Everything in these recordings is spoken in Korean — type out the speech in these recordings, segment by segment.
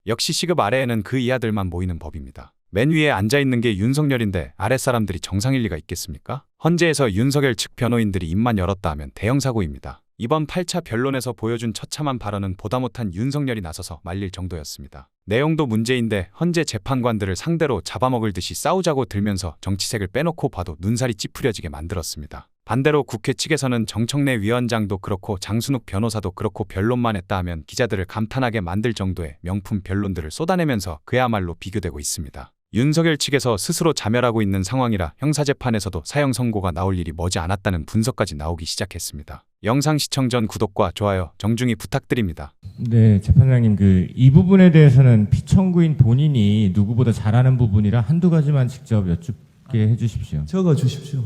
역시 시급 아래에는 그 이하들만 모이는 법입니다. 맨 위에 앉아있는 게 윤석열인데 아랫사람들이 정상일 리가 있겠습니까? 헌재에서 윤석열 측 변호인들이 입만 열었다 하면 대형 사고입니다. 이번 8차 변론에서 보여준 처참한 발언은 보다 못한 윤석열이 나서서 말릴 정도였습니다. 내용도 문제인데 헌재 재판관들을 상대로 잡아먹을 듯이 싸우자고 들면서 정치색을 빼놓고 봐도 눈살이 찌푸려지게 만들었습니다. 반대로 국회 측에서는 정청래 위원장도 그렇고 장순욱 변호사도 그렇고 변론만 했다 하면 기자들을 감탄하게 만들 정도의 명품 변론들을 쏟아내면서 그야말로 비교되고 있습니다. 윤석열 측에서 스스로 자멸하고 있는 상황이라 형사재판에서도 사형 선고가 나올 일이 머지 않았다는 분석까지 나오기 시작했습니다. 영상 시청 전 구독과 좋아요 정중히 부탁드립니다. 네, 재판장님, 이 부분에 대해서는 피청구인 본인이 누구보다 잘 아는 부분이라 한두 가지만 직접 여쭙게 해주십시오. 적어 주십시오.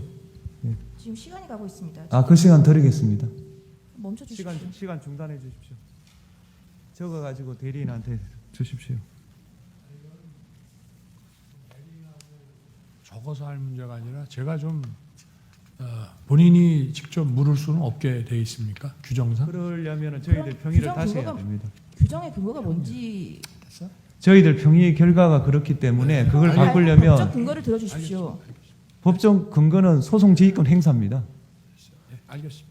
지금 시간이 가고 있습니다. 그 시간 드리겠습니다. 멈춰 주십시오. 시간 중단해 주십시오. 적어 가지고 대리인한테 주십시오. 적어서 할 문제가 아니라 제가 좀 본인이 직접 물을 수는 없게 돼 있습니까? 규정상? 그러려면 저희들 평의를 규정 다시 해야 근거가- 됩니다. 규정의 근거가 뭔지 저희들 평의 결과가 그렇기 때문에 그걸 법적 바꾸려면 근거를 들어주십시오. 법적 근거는 소송 지휘권 행사입니다. 네, 알겠습니다.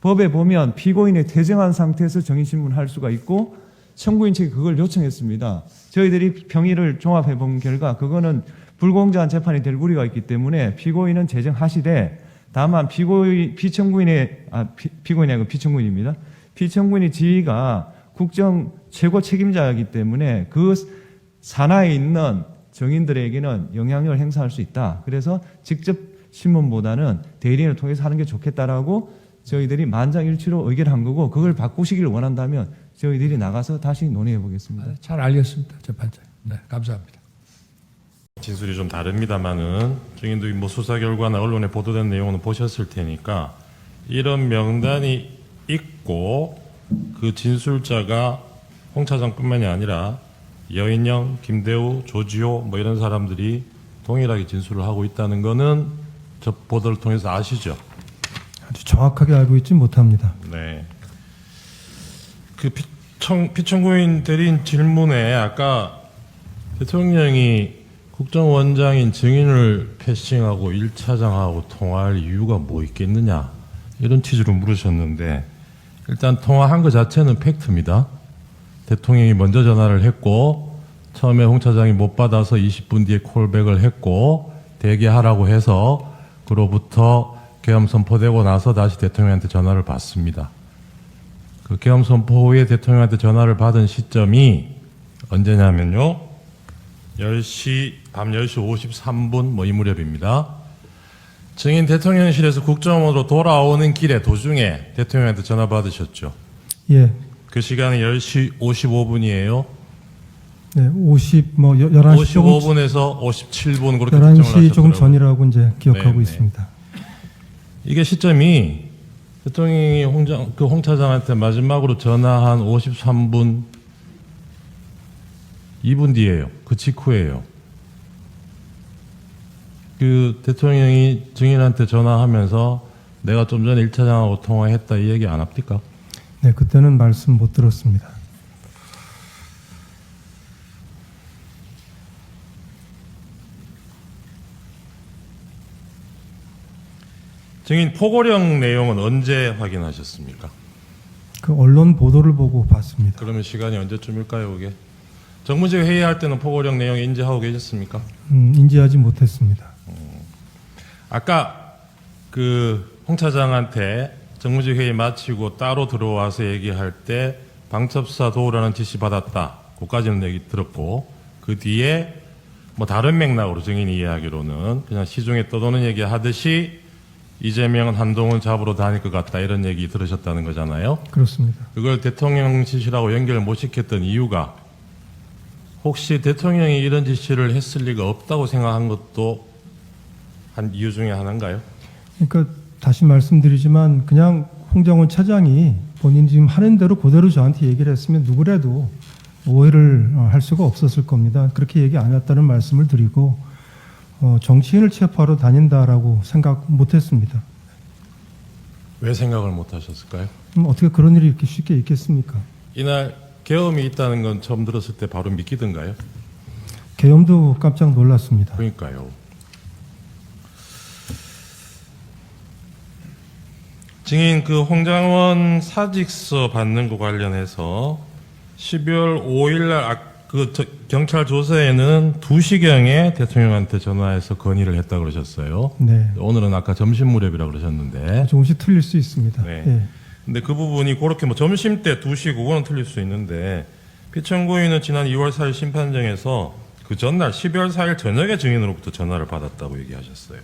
법에 보면 피고인의 퇴정한 상태에서 정인신문할 수가 있고 청구인 측이 그걸 요청했습니다. 저희들이 평의를 종합해 본 결과 그거는 불공정한 재판이 될 우려가 있기 때문에 피고인은 제정하시되 다만 피청구인의 지위가 국정 최고 책임자이기 때문에 그 산하에 있는 정인들에게는 영향력을 행사할 수 있다. 그래서 직접 신문보다는 대리인을 통해서 하는 게 좋겠다라고 저희들이 만장일치로 의결한 거고 그걸 바꾸시길 원한다면 저희들이 나가서 다시 논의해 보겠습니다. 잘 알겠습니다, 재판장. 네, 감사합니다. 진술이 좀 다릅니다만은 증인도 뭐 수사 결과나 언론에 보도된 내용은 보셨을 테니까 이런 명단이 있고 그 진술자가 홍 차장뿐만이 아니라 여인영, 김대우, 조지호 뭐 이런 사람들이 동일하게 진술을 하고 있다는 거는 저 보도를 통해서 아시죠? 아주 정확하게 알고 있지 못합니다. 네. 그 피청구인 대리인 질문에 아까 대통령이 국정원장인 증인을 패싱하고 1차장하고 통화할 이유가 뭐 있겠느냐 이런 취지로 물으셨는데 일단 통화한 것 자체는 팩트입니다. 대통령이 먼저 전화를 했고 처음에 홍 차장이 못 받아서 20분 뒤에 콜백을 했고 대기하라고 해서 그로부터 계엄 선포되고 나서 다시 대통령한테 전화를 받습니다. 그 계엄 선포 후에 대통령한테 전화를 받은 시점이 언제냐면요. 밤 10시 53분 뭐 이 무렵입니다. 증인 대통령실에서 국정원으로 돌아오는 길에 도중에 대통령한테 전화 받으셨죠. 예. 그 시간이 10시 55분이에요. 네, 11시 55분에서 57분 그렇게 11시 조금 하셨더라고요. 전이라고 이제 기억하고 네. 있습니다. 이게 시점이 대통령이 홍 차장한테 마지막으로 전화한 53분 2분 뒤에요. 그 직후에요. 그 대통령이 증인한테 전화하면서 내가 좀 전에 1차장하고 통화했다 이 얘기 안 합니까? 네, 그때는 말씀 못 들었습니다. 증인 포고령 내용은 언제 확인하셨습니까? 그 언론 보도를 보고 봤습니다. 그러면 시간이 언제쯤일까요, 그게? 정무직 회의할 때는 포고령 내용 인지하고 계셨습니까? 인지하지 못했습니다. 아까 홍 차장한테 정무직 회의 마치고 따로 들어와서 얘기할 때 방첩사 도우라는 지시 받았다. 그까지는 얘기 들었고 그 뒤에 뭐 다른 맥락으로 증인이 이야기로는 그냥 시중에 떠도는 얘기 하듯이 이재명은 한동훈 잡으러 다닐 것 같다 이런 얘기 들으셨다는 거잖아요. 그렇습니다. 그걸 대통령 지시라고 연결 못 시켰던 이유가 혹시 대통령이 이런 지시를 했을 리가 없다고 생각한 것도 한 이유 중에 하나인가요? 그러니까 다시 말씀드리지만 그냥 홍정훈 차장이 본인 지금 하는 대로 그대로 저한테 얘기를 했으면 누구라도 오해를 할 수가 없었을 겁니다. 그렇게 얘기 안 했다는 말씀을 드리고 정치인을 체포하러 다닌다라고 생각 못했습니다. 왜 생각을 못 하셨을까요? 어떻게 그런 일이 이렇게 쉽게 있겠습니까? 이날 계엄이 있다는 건 처음 들었을 때 바로 믿기던가요? 계엄도 깜짝 놀랐습니다. 그러니까요. 증인 그 홍장원 사직서 받는 거 관련해서 12월 5일 날 경찰 조사에는 2시경에 대통령한테 전화해서 건의를 했다 그러셨어요. 네. 오늘은 아까 점심 무렵이라 그러셨는데. 조금씩 틀릴 수 있습니다. 네. 예. 근데 그 부분이 그렇게 뭐 점심 때 2시 그거는 틀릴 수 있는데 피청구인은 지난 2월 4일 심판정에서 그 전날 12월 4일 저녁에 증인으로부터 전화를 받았다고 얘기하셨어요.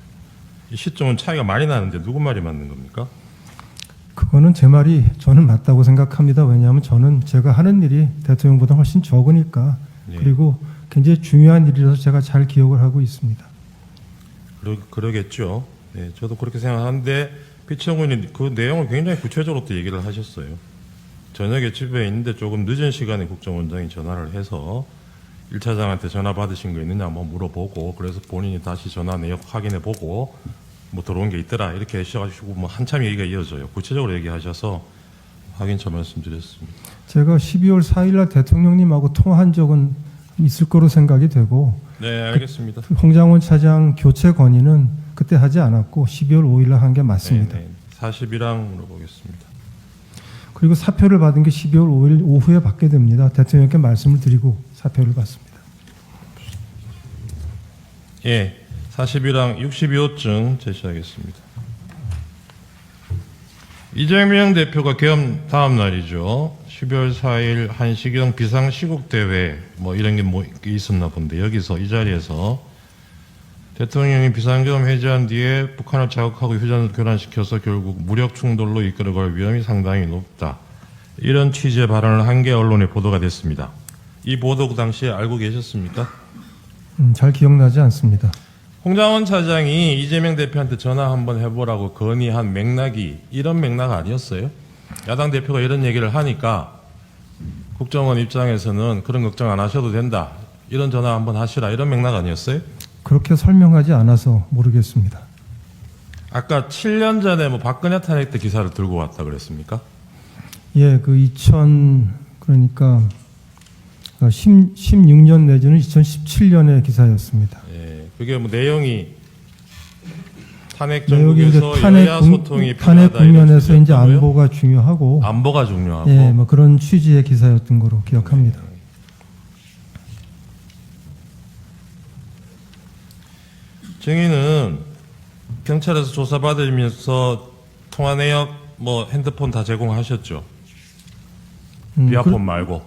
이 시점은 차이가 많이 나는데 누구 말이 맞는 겁니까? 그거는 제 말이 저는 맞다고 생각합니다. 왜냐하면 저는 제가 하는 일이 대통령보다 훨씬 적으니까 예. 그리고 굉장히 중요한 일이라서 제가 잘 기억을 하고 있습니다. 그러겠죠. 네, 저도 그렇게 생각하는데 피청구인이 그 내용을 굉장히 구체적으로 또 얘기를 하셨어요. 저녁에 집에 있는데 조금 늦은 시간에 국정원장이 전화를 해서 1차장한테 전화 받으신 거 있느냐 한번 물어보고 그래서 본인이 다시 전화 내역 확인해보고 뭐 들어온 게 있더라 이렇게 하셔가지고 뭐 한참 얘기가 이어져요. 구체적으로 얘기하셔서 확인처 말씀드렸습니다. 제가 12월 4일 날 대통령님하고 통화한 적은 있을 거로 생각이 되고 네, 알겠습니다. 홍장원 차장 교체 건의는 그때 하지 않았고 12월 5일 날 한 게 맞습니다. 네, 40이랑 물어보겠습니다. 그리고 사표를 받은 게 12월 5일 오후에 받게 됩니다. 대통령께 말씀을 드리고 사표를 받습니다. 예, 40이랑 62호증 제시하겠습니다. 이재명 대표가 계엄 다음 날이죠. 12월 4일 한시경 비상시국대회 뭐 이런 게 뭐 있었나 본데 여기서 이 자리에서 대통령이 비상계엄 해제한 뒤에 북한을 자극하고 휴전 교란시켜서 결국 무력 충돌로 이끌어갈 위험이 상당히 높다. 이런 취지의 발언을 한 게 언론에 보도가 됐습니다. 이 보도 그 당시에 알고 계셨습니까? 잘 기억나지 않습니다. 홍장원 차장이 이재명 대표한테 전화 한번 해보라고 건의한 맥락이 이런 맥락 아니었어요? 야당 대표가 이런 얘기를 하니까 국정원 입장에서는 그런 걱정 안 하셔도 된다. 이런 전화 한번 하시라. 이런 맥락 아니었어요? 그렇게 설명하지 않아서 모르겠습니다. 아까 7년 전에 뭐 박근혜 탄핵 때 기사를 들고 왔다 그랬습니까? 예, 그 그러니까 16년 내지는 2017년의 기사였습니다. 예, 그게 뭐 내용이 탄핵 내용이 이제 정국에서 여야 소통이 탄핵 필요하다 이런 국면에서 이제 취지였다고요? 안보가 중요하고, 안보가 중요하고 예, 뭐 그런 취지의 기사였던 거로 기억합니다. 증인은 경찰에서 조사받으면서 통화 내역 뭐 핸드폰 다 제공하셨죠? 비아폰 말고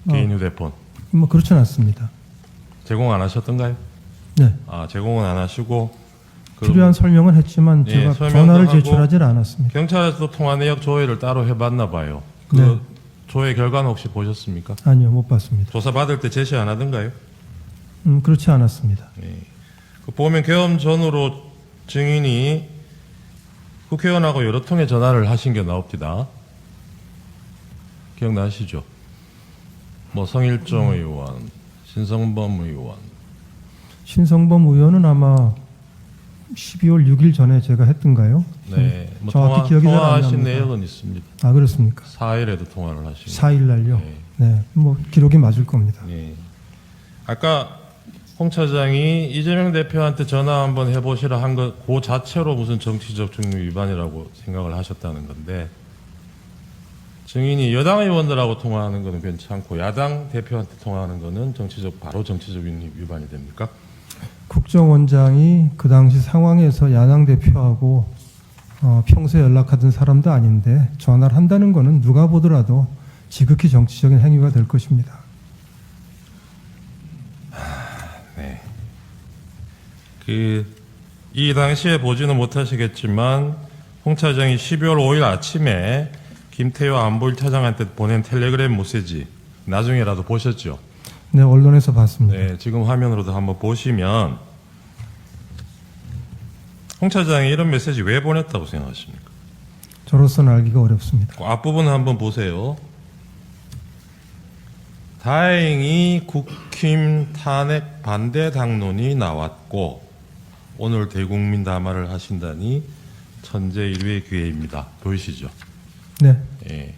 개인 휴대폰 뭐 그렇진 않습니다. 제공 안 하셨던가요? 네, 아, 제공은 안 하시고 그럼 필요한 설명은 했지만 예, 제가 설명도 전화를 하고 제출하지 않았습니다. 경찰에서 통화 내역 조회를 따로 해봤나 봐요. 그 네. 조회 결과는 혹시 보셨습니까? 아니요, 못 봤습니다. 조사 받을 때 제시 안 하던가요? 그렇지 않았습니다. 예. 그 보면 계엄 전후로 증인이 국회의원하고 여러 통의 전화를 하신 게 나옵니다. 기억나시죠? 뭐 성일종 의원, 신성범 의원. 신성범 의원은 아마 12월 6일 전에 제가 했던가요? 네, 뭐 정확히 기억이 잘 안 통화하신 납니다. 내역은 있습니다. 아, 그렇습니까? 4일에도 통화를 하시고. 4일 날요? 네. 네, 뭐 기록이 맞을 겁니다. 네. 아까 홍 차장이 이재명 대표한테 전화 한번 해보시라 한 것, 그 자체로 무슨 정치적 중립 위반이라고 생각을 하셨다는 건데, 증인이 여당 의원들하고 통화하는 거는 괜찮고, 야당 대표한테 통화하는 거는 바로 정치적 위반이 됩니까? 국정원장이 그 당시 상황에서 야당 대표하고 평소에 연락하던 사람도 아닌데 전화를 한다는 거는 누가 보더라도 지극히 정치적인 행위가 될 것입니다. 네. 이 당시에 보지는 못하시겠지만, 홍 차장이 12월 5일 아침에 김태효 안보 1차장한테 보낸 텔레그램 메시지, 나중에라도 보셨죠? 네, 언론에서 봤습니다. 네, 지금 화면으로도 한번 보시면, 홍 차장이 이런 메시지 왜 보냈다고 생각하십니까? 저로서는 알기가 어렵습니다. 그 앞부분 한번 보세요. 다행히 국힘 탄핵 반대 당론이 나왔고 오늘 대국민 담화를 하신다니 천재일우의 기회입니다. 보이시죠? 네, 예.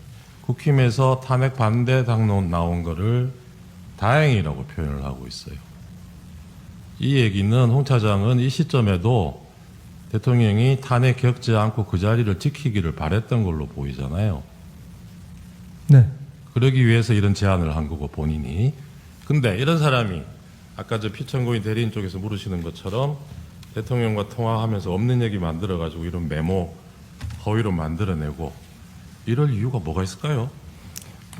국힘에서 탄핵 반대 당론 나온 거를 다행이라고 표현을 하고 있어요. 이 얘기는 홍 차장은 이 시점에도 대통령이 탄핵 겪지 않고 그 자리를 지키기를 바랬던 걸로 보이잖아요. 네. 그러기 위해서 이런 제안을 한 거고 본인이. 근데 이런 사람이 아까 저 피천고인 대리인 쪽에서 물으시는 것처럼 대통령과 통화하면서 없는 얘기 만들어가지고 이런 메모 허위로 만들어내고 이럴 이유가 뭐가 있을까요?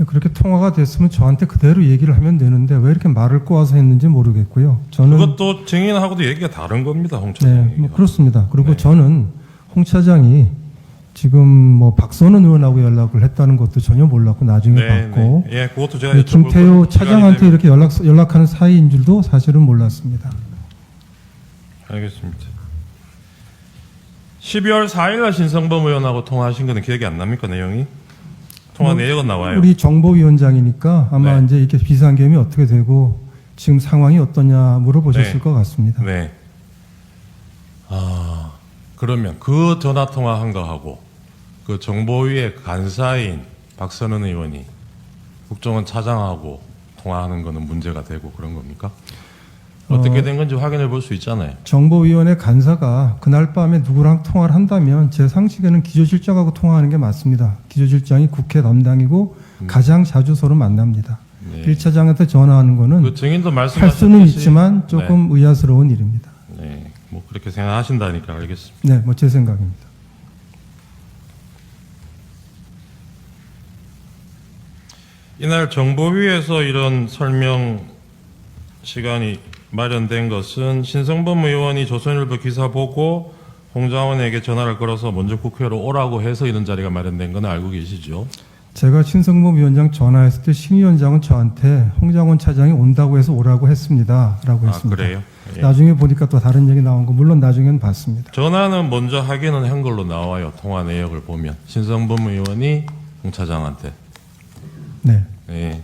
그렇게 통화가 됐으면 저한테 그대로 얘기를 하면 되는데 왜 이렇게 말을 꼬아서 했는지 모르겠고요. 저는 그것도 증인하고도 얘기가 다른 겁니다, 홍 네, 차장이. 뭐 그렇습니다. 그리고 네. 저는 홍 차장이 지금 뭐 박선원 의원하고 연락을 했다는 것도 전혀 몰랐고 나중에 봤고 예, 그것도 제가 네, 여쭤볼 김태호 거- 시간이 차장한테 되면- 이렇게 연락하는 사이인 줄도 사실은 몰랐습니다. 알겠습니다. 12월 4일날 신성범 의원하고 통화하신 거는 기억이 안 납니까, 내용이? 통화 내역은 나와요. 우리 정보위원장이니까 아마 네. 이제 이렇게 비상계엄이 어떻게 되고 지금 상황이 어떠냐 물어보셨을 네. 것 같습니다. 네. 아, 그러면 그 전화 통화한 거하고 그 정보위의 간사인 박선원 의원이 국정원 차장하고 통화하는 거는 문제가 되고 그런 겁니까? 어떻게 된 건지 확인해 볼 수 있잖아요. 정보위원회 간사가 그날 밤에 누구랑 통화를 한다면 제 상식에는 기조실장하고 통화하는 게 맞습니다. 기조실장이 국회 담당이고 가장 자주 서로 만납니다. 네. 1차장한테 전화하는 거는 그 증인도 할 말씀하셨듯이 수는 있지만 조금 의아스러운 일입니다. 네, 뭐 그렇게 생각하신다니까 알겠습니다. 네, 뭐 제 생각입니다. 이날 정보위에서 이런 설명 시간이 마련된 것은 신성범 의원이 조선일보 기사 보고 홍장원에게 전화를 걸어서 먼저 국회로 오라고 해서 이런 자리가 마련된 건 알고 계시죠? 제가 신성범 위원장 전화했을 때 신 위원장은 저한테 홍장원 차장이 온다고 해서 오라고 했습니다. 라고 아, 했습니다. 그래요? 예. 나중에 보니까 또 다른 얘기 나온 거 물론 나중에는 봤습니다. 전화는 먼저 하기는 한 걸로 나와요. 통화 내역을 보면 신성범 의원이 홍 차장한테. 네. 예.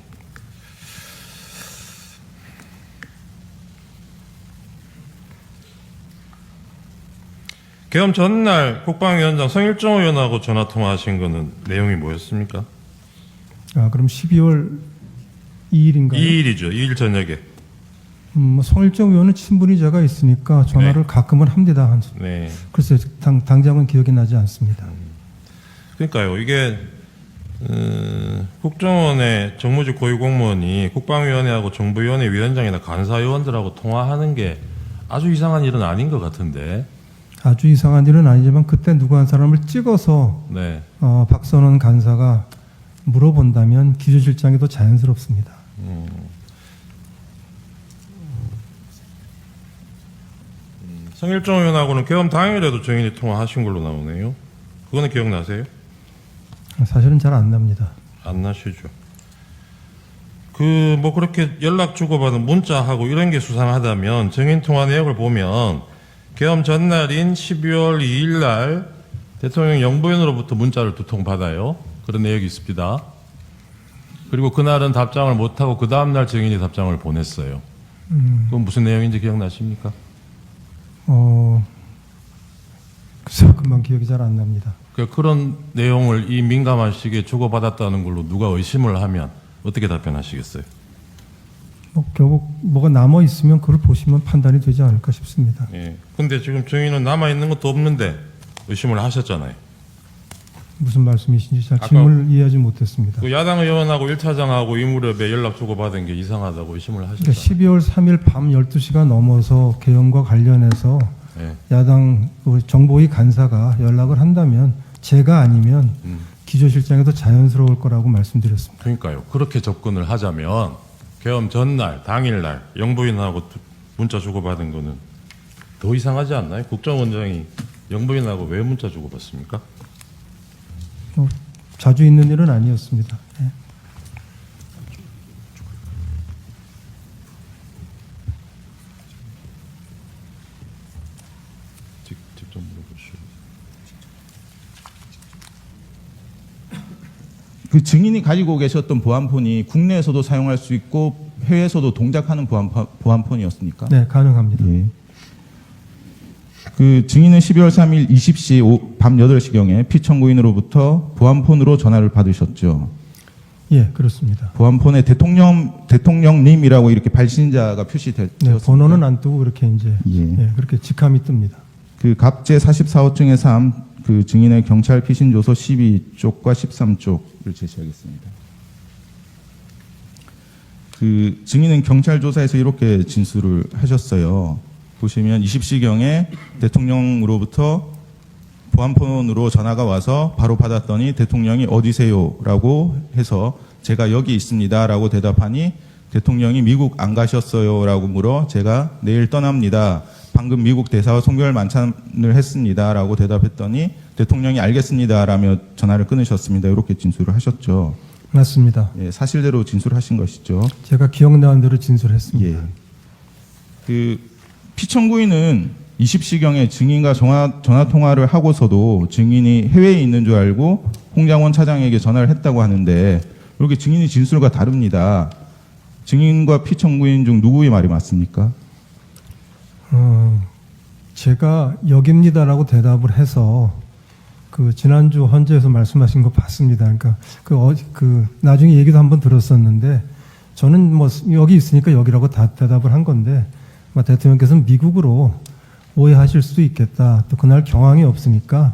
계엄 전날 국방위원장 성일종 의원하고 전화 통화하신 거는 내용이 뭐였습니까? 아, 그럼 12월 2일인가요? 2일이죠. 2일 저녁에. 성일정 의원은 친분이 제가 있으니까 전화를 가끔은 합니다. 네. 글쎄요, 당장은 기억이 나지 않습니다. 그러니까요. 이게 국정원의 정무직 고위공무원이 국방위원회하고 정부위원회 위원장이나 간사위원들하고 통화하는 게 아주 이상한 일은 아닌 것 같은데. 아주 이상한 일은 아니지만 그때 누구 한 사람을 찍어서 네. 박선원 간사가 물어본다면 기조실장이 더 자연스럽습니다. 성일종 의원하고는 계엄 당일에도 증인이 통화하신 걸로 나오네요. 그거는 기억나세요? 사실은 잘 안 납니다. 안 나시죠? 그 뭐 그렇게 연락 주고받은 문자하고 이런 게 수상하다면 증인 통화 내역을 보면 계엄 전날인 12월 2일 날 대통령 영부인으로부터 문자를 2통 받아요. 그런 내역이 있습니다. 그리고 그날은 답장을 못하고 그 다음날 증인이 답장을 보냈어요. 그건 무슨 내용인지 기억나십니까? 글쎄요, 금방 기억이 잘 안 납니다. 그런 내용을 이 민감한 시기에 주고받았다는 걸로 누가 의심을 하면 어떻게 답변하시겠어요? 결국 뭐가 남아 있으면 그걸 보시면 판단이 되지 않을까 싶습니다. 예. 근데 지금 증인은 남아있는 것도 없는데 의심을 하셨잖아요. 무슨 말씀이신지 잘 아까 질문을 이해하지 못했습니다. 그 야당 의원하고 1차장하고 이 무렵에 연락 주고받은 게 이상하다고 의심을 하셨잖아요. 그러니까 12월 3일 밤 12시가 넘어서 계엄과 관련해서 예. 야당 정보위 간사가 연락을 한다면 제가 아니면 기조실장이 더 자연스러울 거라고 말씀드렸습니다. 그러니까요. 그렇게 접근을 하자면 계엄 전날, 당일날 영부인하고 문자 주고받은 거는 더 이상하지 않나요? 국정원장이 영부인하고 왜 문자 주고받습니까? 자주 있는 일은 아니었습니다. 네. 직접 물어보시죠. 그 증인이 가지고 계셨던 보안폰이 국내에서도 사용할 수 있고 해외에서도 동작하는 보안폰이었습니까? 네, 가능합니다. 예. 그 증인은 12월 3일 20시 밤 8시경에 피청구인으로부터 보안폰으로 전화를 받으셨죠. 예, 그렇습니다. 보안폰에 대통령님이라고 이렇게 발신자가 표시되었습니다. 네, 번호는 안 뜨고 그렇게 이제 예. 예, 그렇게 직함이 뜹니다. 그 갑제 44호증의 3, 그 증인의 경찰 피신 조서 12쪽과 13쪽을 제시하겠습니다. 그 증인은 경찰 조사에서 이렇게 진술을 하셨어요. 보시면 20시경에 대통령으로부터 보안폰으로 전화가 와서 바로 받았더니 대통령이 어디세요라고 해서 제가 여기 있습니다라고 대답하니 대통령이 미국 안 가셨어요라고 물어 제가 내일 떠납니다. 방금 미국 대사와 송별 만찬을 했습니다라고 대답했더니 대통령이 알겠습니다라며 전화를 끊으셨습니다. 이렇게 진술을 하셨죠. 맞습니다. 예, 사실대로 진술하신 것이죠. 제가 기억나는 대로 진술했습니다. 예. 그 피청구인은 20시경에 증인과 전화 통화를 하고서도 증인이 해외에 있는 줄 알고 홍장원 차장에게 전화를 했다고 하는데 이렇게 증인의 진술과 다릅니다. 증인과 피청구인 중 누구의 말이 맞습니까? 제가 여기입니다라고 대답을 해서 그 지난주 헌재에서 말씀하신 거 봤습니다. 그러니까 그 나중에 얘기도 한번 들었었는데 저는 뭐 여기 있으니까 여기라고 다 대답을 한 건데 대통령께서는 미국으로 오해하실 수도 있겠다. 또 그날 경황이 없으니까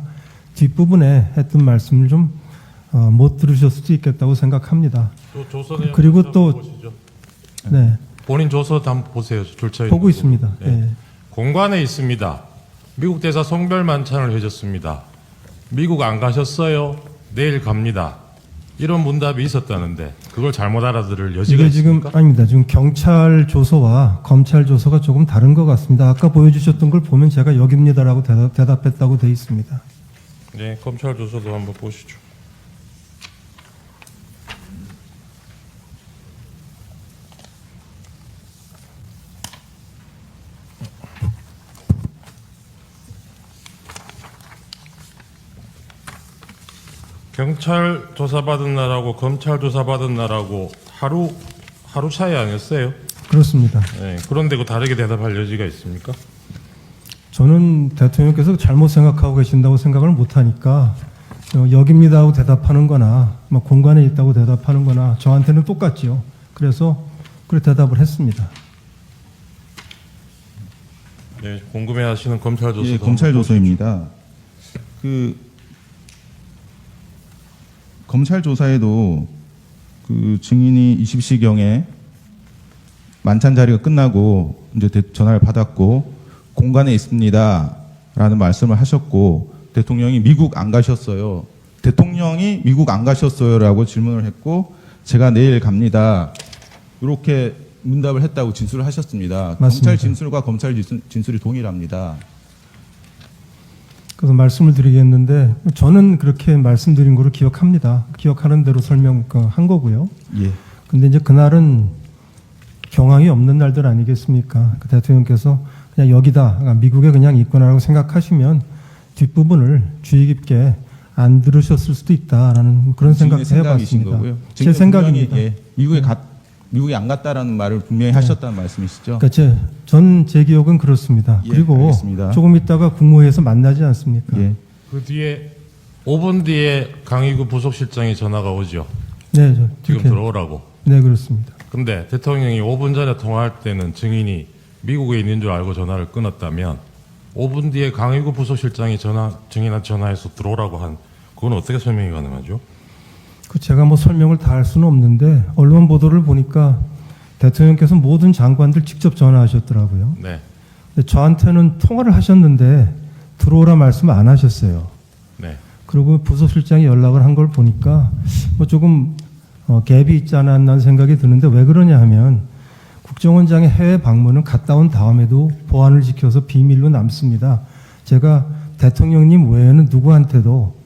뒷부분에 했던 말씀을 좀 못 들으셨을 수도 있겠다고 생각합니다. 조서 그리고 또 보시죠. 네, 본인 조서도 한번 보세요. 줄차에 보고 있습니다. 예. 공관에 있습니다. 미국 대사 송별 만찬을 해줬습니다. 미국 안 가셨어요? 내일 갑니다. 이런 문답이 있었다는데 그걸 잘못 알아들을 여지가 이게 지금 있습니까? 아닙니다. 지금 경찰 조서와 검찰 조서가 조금 다른 것 같습니다. 아까 보여주셨던 걸 보면 제가 여기입니다라고 대답했다고 돼 있습니다. 네, 검찰 조서도 한번 보시죠. 경찰 조사받은 날하고 검찰 조사받은 날하고 하루 차이 아니었어요? 그렇습니다. 네, 그런데 그 다르게 대답할 여지가 있습니까? 저는 대통령께서 잘못 생각하고 계신다고 생각을 못하니까 여기입니다 하고 대답하는 거나 공간에 있다고 대답하는 거나 저한테는 똑같지요. 그래서 그래 대답을 했습니다. 네, 궁금해하시는 검찰 조서. 예, 검찰 조서입니다. 그 검찰 조사에도 그 증인이 20시경에 만찬 자리가 끝나고 이제 전화를 받았고 공간에 있습니다라는 말씀을 하셨고 대통령이 미국 안 가셨어요. 대통령이 미국 안 가셨어요라고 질문을 했고 제가 내일 갑니다. 이렇게 문답을 했다고 진술을 하셨습니다. 맞습니다. 경찰 진술과 검찰 진술이 동일합니다. 그래서 말씀을 드리겠는데 저는 그렇게 말씀드린 거로 기억합니다. 기억하는 대로 설명한 거고요. 예. 근데 이제 그날은 경황이 없는 날들 아니겠습니까? 그 대통령께서 그냥 여기다, 그러니까 미국에 그냥 있구나라고 생각하시면 뒷부분을 주의 깊게 안 들으셨을 수도 있다라는 그런 생각도 생각이신 해봤습니다. 거고요. 제 생각입니다. 예, 미국에 안 갔다라는 말을 분명히 하셨다는 말씀이시죠? 그러니까 제 기억은 그렇습니다. 예, 그리고 알겠습니다. 조금 있다가 국무회에서 만나지 않습니까? 예. 그 뒤에 5분 뒤에 강희구 부속실장이 전화가 오죠. 네, 지금 들어오라고. 네, 그렇습니다. 근데 대통령이 5분 전에 통화할 때는 증인이 미국에 있는 줄 알고 전화를 끊었다면 5분 뒤에 강희구 부속실장이 증인한테 전화해서 들어오라고 한 그건 어떻게 설명이 가능하죠? 제가 뭐 설명을 다 할 수는 없는데 언론 보도를 보니까 대통령께서 모든 장관들 직접 전화하셨더라고요. 네. 근데 저한테는 통화를 하셨는데 들어오라 말씀 안 하셨어요. 네. 그리고 부속실장이 연락을 한 걸 보니까 뭐 조금 갭이 있지 않았나는 생각이 드는데 왜 그러냐 하면 국정원장의 해외 방문은 갔다 온 다음에도 보안을 지켜서 비밀로 남습니다. 제가 대통령님 외에는 누구한테도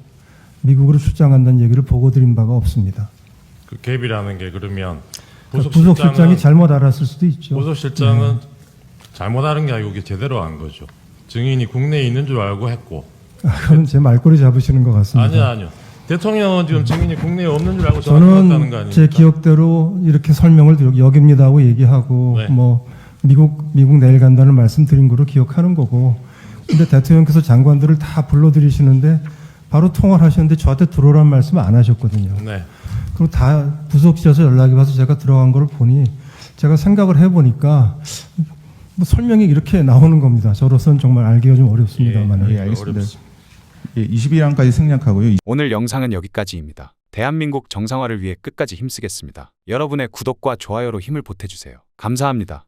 미국으로 출장한다는 얘기를 보고 드린 바가 없습니다. 그 갭이라는 게 그러면 부속실장이 잘못 알았을 수도 있죠. 부속실장은 잘못 알은 게 아니고 이게 제대로 한 거죠. 증인이 국내에 있는 줄 알고 했고. 그건 제 말꼬리 잡으시는 것 같습니다. 아니요. 대통령은 지금 증인이 국내에 없는 줄 알고 전화 끊었다는 거 저는 아닙니까? 제 기억대로 이렇게 설명을 드리고 여기입니다 하고 얘기하고 네. 뭐 미국 내일 간다는 말씀 드린 거로 기억하는 거고 근데 대통령께서 장관들을 다 불러들이시는데 바로 통화를 하셨는데 저한테 들어오라는 말씀을 안 하셨거든요. 네. 그리고 다 부속실에서 연락이 와서 제가 들어간 걸 보니 제가 생각을 해보니까 뭐 설명이 이렇게 나오는 겁니다. 저로서는 정말 알기가 좀 어렵습니다만. 예, 알겠습니다. 예, 21항까지 생략하고요. 오늘 영상은 여기까지입니다. 대한민국 정상화를 위해 끝까지 힘쓰겠습니다. 여러분의 구독과 좋아요로 힘을 보태주세요. 감사합니다.